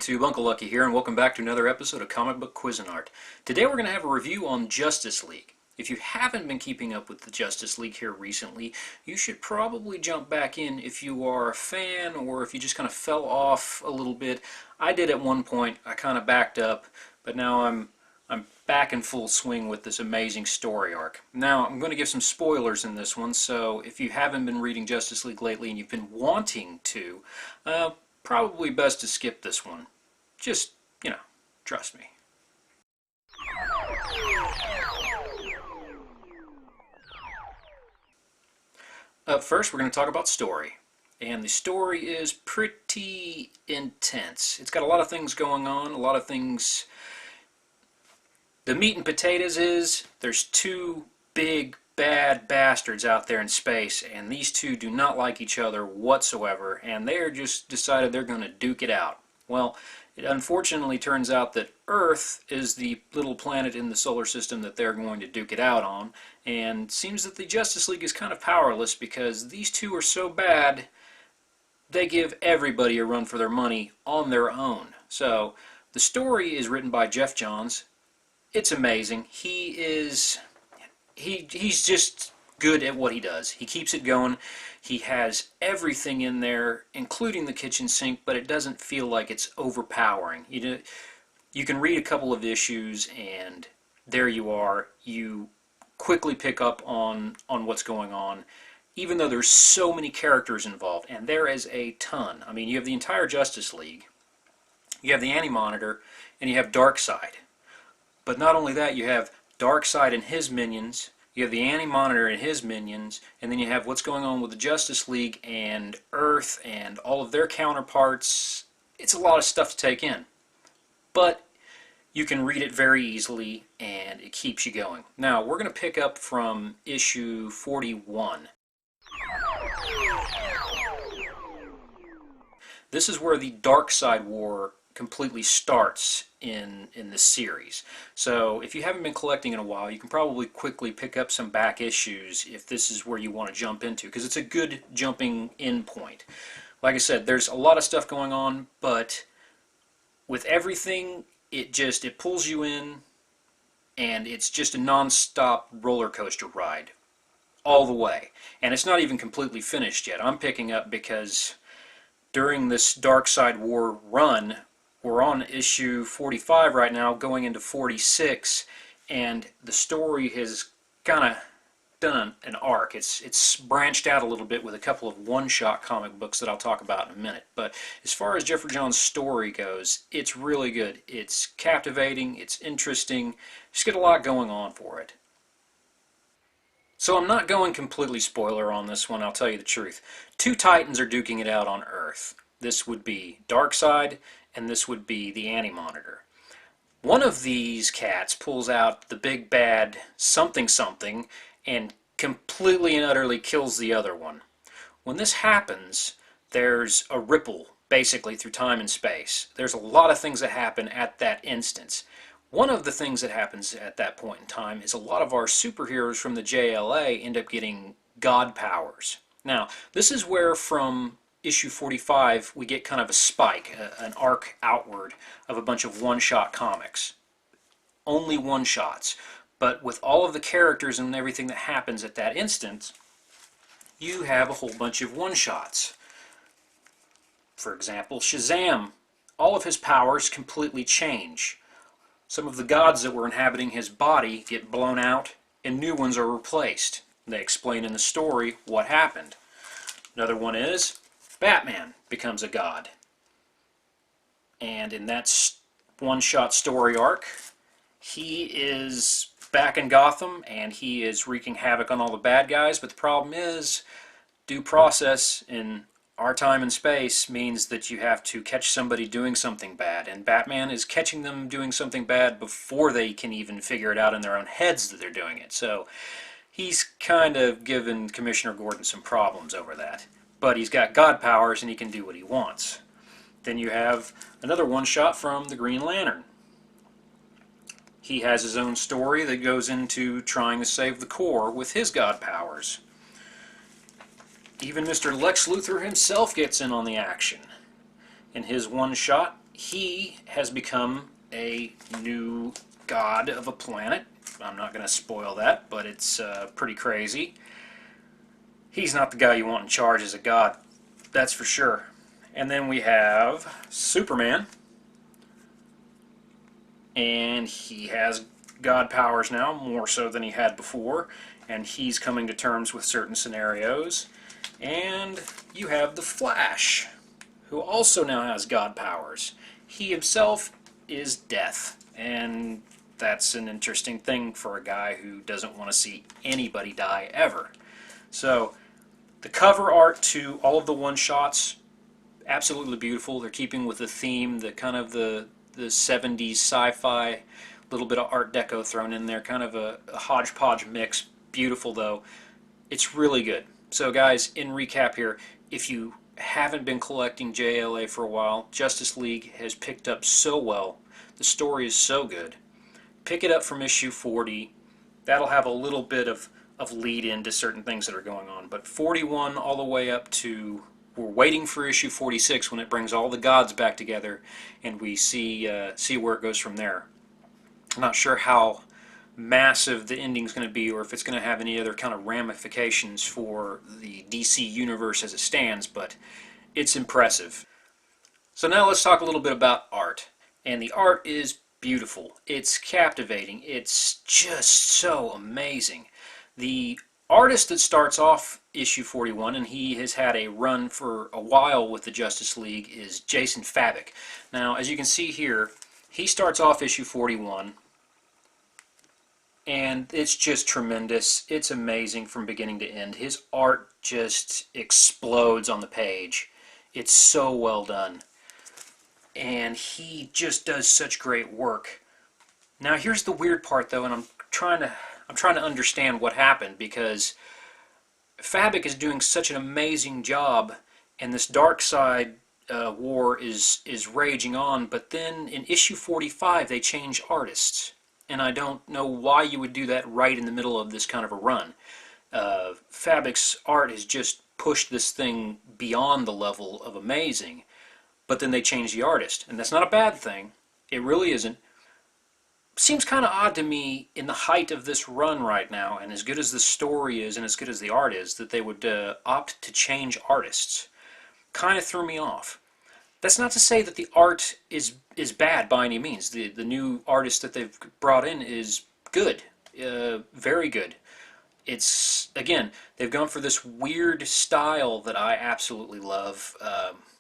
YouTube, Uncle Lucky here, and welcome back to another episode of Comic Book Cuisinart. Today we're going to have a review on Justice League. If you haven't been keeping up with the Justice League here recently, you should probably jump back in if you are a fan or if you just kind of fell off a little bit. I did at one point. I kind of backed up, but now I'm back in full swing with this amazing story arc. Now, I'm going to give some spoilers in this one, so if you haven't been reading Justice League lately and you've been wanting to, probably best to skip this one. Just, trust me. Up first, we're going to talk about story. And the story is pretty intense. It's got a lot of things going on, a lot of things. The meat and potatoes is there's two big bad bastards out there in space, and these two do not like each other whatsoever, and they're just decided they're going to duke it out. Well, it unfortunately turns out that Earth is the little planet in the solar system that they're going to duke it out on, and it seems that the Justice League is kind of powerless because these two are so bad they give everybody a run for their money on their own. So the story is written by Jeff Johns. It's amazing. He's just good at what he does. He keeps it going. He has everything in there, including the kitchen sink, but it doesn't feel like it's overpowering. You can read a couple of issues, and there you are. You quickly pick up on what's going on, even though there's so many characters involved, and there is a ton. I mean, you have the entire Justice League, you have the Anti-Monitor, and you have Darksied. But not only that, you have Darksied and his minions, you have the Anti-Monitor and his minions, and then you have what's going on with the Justice League and Earth and all of their counterparts. It's a lot of stuff to take in. But you can read it very easily, and it keeps you going. Now, we're going to pick up from issue 41. This is where the Darksied War completely starts in this series. So if you haven't been collecting in a while, you can probably quickly pick up some back issues if this is where you want to jump into, because it's a good jumping in point. Like I said, there's a lot of stuff going on, but with everything, it pulls you in, and it's just a non-stop roller coaster ride all the way. And it's not even completely finished yet. I'm picking up because during this Darksied War run, we're on issue 45 right now, going into 46, and the story has kind of done an arc. It's branched out a little bit with a couple of one-shot comic books that I'll talk about in a minute. But as far as Jeffrey Johns' story goes, it's really good. It's captivating, it's interesting, just got a lot going on for it. So I'm not going completely spoiler on this one, I'll tell you the truth. Two Titans are duking it out on Earth. This would be Darksied, and this would be the Anti-Monitor. One of these cats pulls out the big bad something something and completely and utterly kills the other one. When this happens, there's a ripple basically through time and space. There's a lot of things that happen at that instance. One of the things that happens at that point in time is a lot of our superheroes from the JLA end up getting god powers. Now, this is where from issue 45 we get kind of a spike, an arc outward of a bunch of one-shot comics. Only one-shots. But with all of the characters and everything that happens at that instant, you have a whole bunch of one-shots. For example, Shazam, all of his powers completely change. Some of the gods that were inhabiting his body get blown out and new ones are replaced. They explain in the story what happened. Another one is Batman becomes a god. And in that one-shot story arc, he is back in Gotham and he is wreaking havoc on all the bad guys, but the problem is due process in our time and space means that you have to catch somebody doing something bad, and Batman is catching them doing something bad before they can even figure it out in their own heads that they're doing it. So he's kind of given Commissioner Gordon some problems over that. But he's got god powers and he can do what he wants. Then you have another one-shot from the Green Lantern. He has his own story that goes into trying to save the Corps with his god powers. Even Mr. Lex Luthor himself gets in on the action. In his one-shot, he has become a new god of a planet. I'm not going to spoil that, but it's pretty crazy. He's not the guy you want in charge as a god, that's for sure. And then we have Superman, and he has god powers now, more so than he had before, and he's coming to terms with certain scenarios. And you have the Flash, who also now has god powers. He himself is death, and that's an interesting thing for a guy who doesn't want to see anybody die ever. So the cover art to all of the one-shots, absolutely beautiful. They're keeping with the theme, the kind of the 70s sci-fi, little bit of Art Deco thrown in there, kind of a hodgepodge mix. Beautiful though. It's really good. So guys, in recap here, if you haven't been collecting JLA for a while, Justice League has picked up so well. The story is so good. Pick it up from issue 40. That'll have a little bit of lead in to certain things that are going on. But 41 all the way up to, we're waiting for issue 46 when it brings all the gods back together and we see where it goes from there. I'm not sure how massive the ending's going to be, or if it's going to have any other kind of ramifications for the DC universe as it stands, but it's impressive. So now let's talk a little bit about art. And the art is beautiful. It's captivating. It's just so amazing. The artist that starts off issue 41, and he has had a run for a while with the Justice League, is Jason Fabok. Now, as you can see here, he starts off issue 41, and it's just tremendous. It's amazing from beginning to end. His art just explodes on the page. It's so well done. And he just does such great work. Now here's the weird part though, and I'm trying to understand what happened, because Fabok is doing such an amazing job, and this Darksied War is raging on, but then in issue 45 they change artists. And I don't know why you would do that right in the middle of this kind of a run. Fabok's art has just pushed this thing beyond the level of amazing, but then they change the artist. And that's not a bad thing. It really isn't. Seems kind of odd to me in the height of this run right now, and as good as the story is and as good as the art is, that they would opt to change artists. Kind of threw me off. That's not to say that the art is bad by any means. The new artist that they've brought in is good, very good. It's, again, they've gone for this weird style that I absolutely love.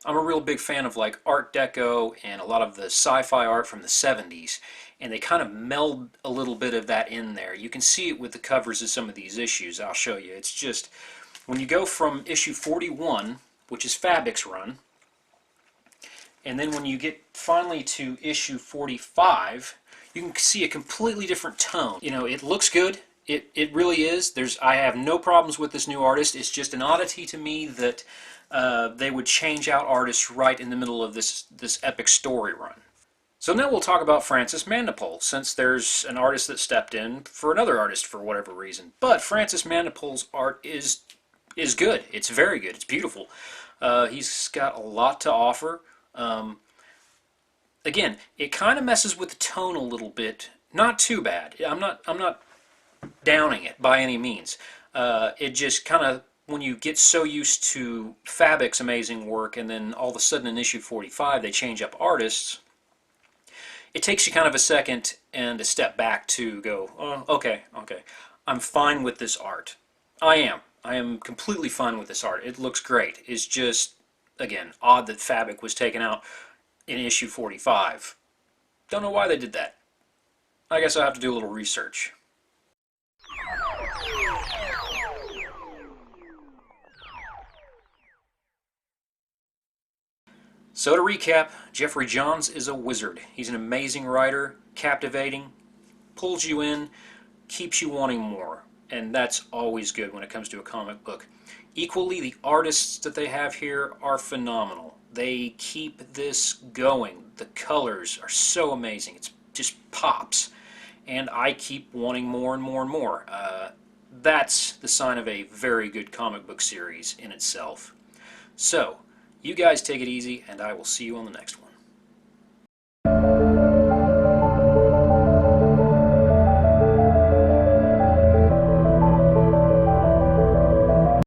I'm a real big fan of like Art Deco and a lot of the sci-fi art from the 70s, and they kind of meld a little bit of that in there. You can see it with the covers of some of these issues. I'll show you. It's just, when you go from issue 41, which is Fabok's run, and then when you get finally to issue 45, you can see a completely different tone. You know, it looks good. It really is. I have no problems with this new artist. It's just an oddity to me that they would change out artists right in the middle of this epic story run. So now we'll talk about Francis Mandipole, since there's an artist that stepped in for another artist for whatever reason. But Francis Mandipole's art is good. It's very good. It's beautiful. He's got a lot to offer. Again, it kind of messes with the tone a little bit. Not too bad. I'm not downing it by any means. It just kind of, when you get so used to Fabok's amazing work, and then all of a sudden in issue 45 they change up artists, it takes you kind of a second and a step back to go, oh, okay, I'm fine with this art. I am completely fine with this art. It looks great. It's just, again, odd that Fabok was taken out in issue 45. Don't know why they did that. I guess I'll have to do a little research. So to recap, Jeffrey Johns is a wizard. He's an amazing writer, captivating, pulls you in, keeps you wanting more, and that's always good when it comes to a comic book. Equally, the artists that they have here are phenomenal. They keep this going. The colors are so amazing. It just pops, and I keep wanting more and more and more. That's the sign of a very good comic book series in itself. So, you guys take it easy, and I will see you on the next one.